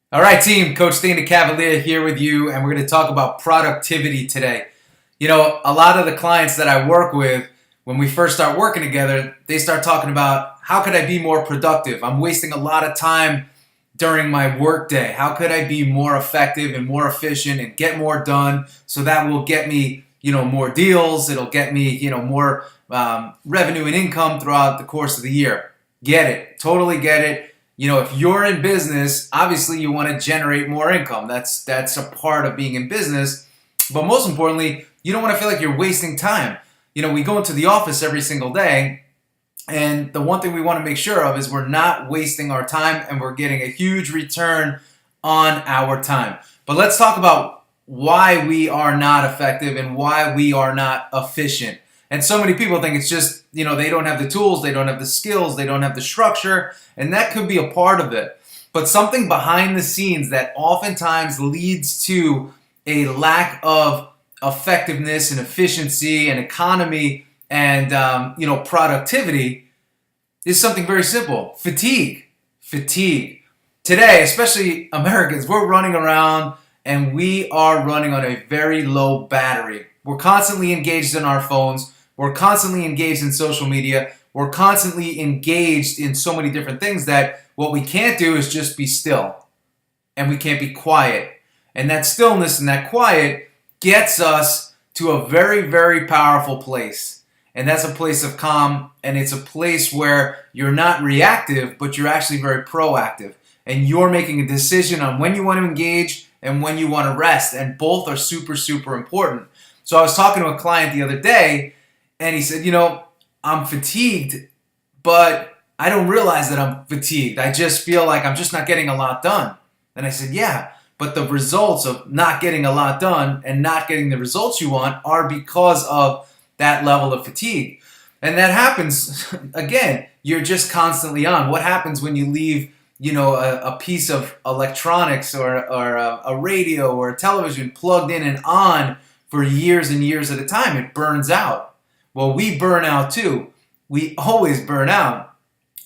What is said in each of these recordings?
All right, team. Coach Dana CAVALEA here with you, and we're going to talk about productivity today. You know, a lot of the clients that I work with, when we first start working together, they start talking about how could I be more productive? I'm wasting a lot of time during my work day. How could I be more effective and more efficient and get more done so that will get me, more deals. It'll get me, more revenue and income throughout the course of the year. Get it. Totally get it. If you're in business, obviously you want to generate more income. That's a part of being in business. But most importantly, you don't want to feel like you're wasting time. We go into the office every single day, and the one thing we want to make sure of is we're not wasting our time and we're getting a huge return on our time. But let's talk about why we are not effective and why we are not efficient. And so many people think it's just, they don't have the tools, they don't have the skills, they don't have the structure, and that could be a part of it. But something behind the scenes that oftentimes leads to a lack of effectiveness and efficiency and economy and, productivity is something very simple. Fatigue. Fatigue. Today, especially Americans, we're running around and we are running on a very low battery. We're constantly engaged in our phones. We're constantly engaged in social media. We're constantly engaged in so many different things that what we can't do is just be still. And we can't be quiet. And that stillness and that quiet gets us to a very, very powerful place. And that's a place of calm. And it's a place where you're not reactive, but you're actually very proactive. And you're making a decision on when you want to engage and when you want to rest. And both are super, super important. So I was talking to a client the other day, and he said, I'm fatigued, but I don't realize that I'm fatigued. I just feel like I'm just not getting a lot done. And I said, yeah, but the results of not getting a lot done and not getting the results you want are because of that level of fatigue. And that happens, again, you're just constantly on. What happens when you leave, a piece of electronics or a radio or a television plugged in and on for years and years at a time? It burns out. Well, we burn out too. We always burn out.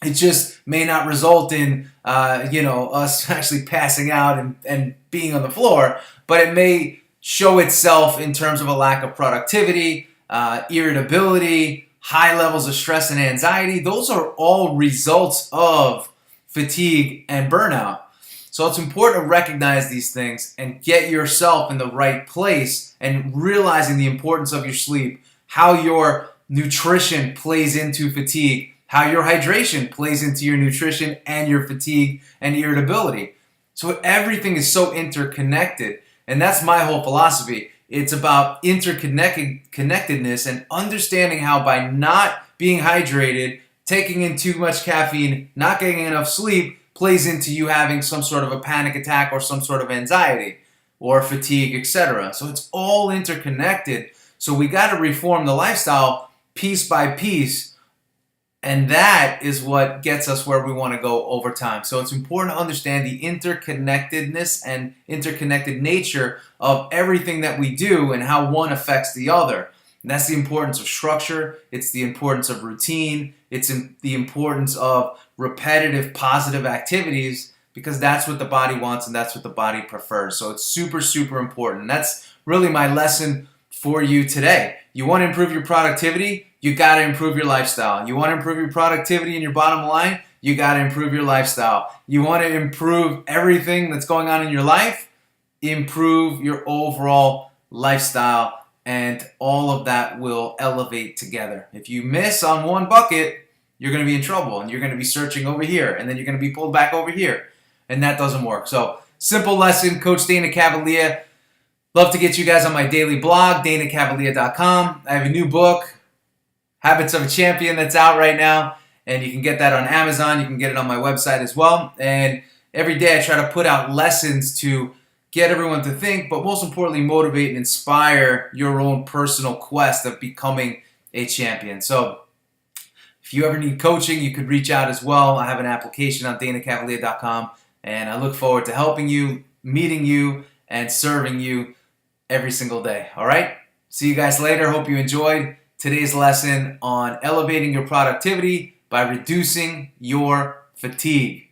It just may not result in, us actually passing out and being on the floor, but it may show itself in terms of a lack of productivity, irritability, high levels of stress and anxiety. Those are all results of fatigue and burnout. So it's important to recognize these things and get yourself in the right place and realizing the importance of your sleep, how your nutrition plays into fatigue, how your hydration plays into your nutrition and your fatigue and irritability. So everything is so interconnected, and that's my whole philosophy. It's about interconnectedness and understanding how by not being hydrated, taking in too much caffeine, not getting enough sleep, plays into you having some sort of a panic attack or some sort of anxiety or fatigue, etc. So it's all interconnected. So we got to reform the lifestyle piece by piece, and that is what gets us where we want to go over time. So it's important to understand the interconnectedness and interconnected nature of everything that we do and how one affects the other. And that's the importance of structure. It's the importance of routine. It's the importance of repetitive positive activities, because that's what the body wants and that's what the body prefers. So it's super, super important. And that's really my lesson for you today. You want to improve your productivity? You got to improve your lifestyle. You want to improve your productivity and your bottom line? You got to improve your lifestyle. You want to improve everything that's going on in your life? Improve your overall lifestyle, and all of that will elevate together. If you miss on one bucket, you're going to be in trouble, and you're going to be searching over here, and then you're going to be pulled back over here, and that doesn't work. So, simple lesson, Coach Dana CAVALEA. Love to get you guys on my daily blog, danacavalea.com. I have a new book, Habits of a Champion, that's out right now, and you can get that on Amazon. You can get it on my website as well. And every day I try to put out lessons to get everyone to think, but most importantly, motivate and inspire your own personal quest of becoming a champion. So if you ever need coaching, you could reach out as well. I have an application on danacavalea.com, and I look forward to helping you, meeting you, and serving you every single day. All right? See you guys later. Hope you enjoyed today's lesson on elevating your productivity by reducing your fatigue.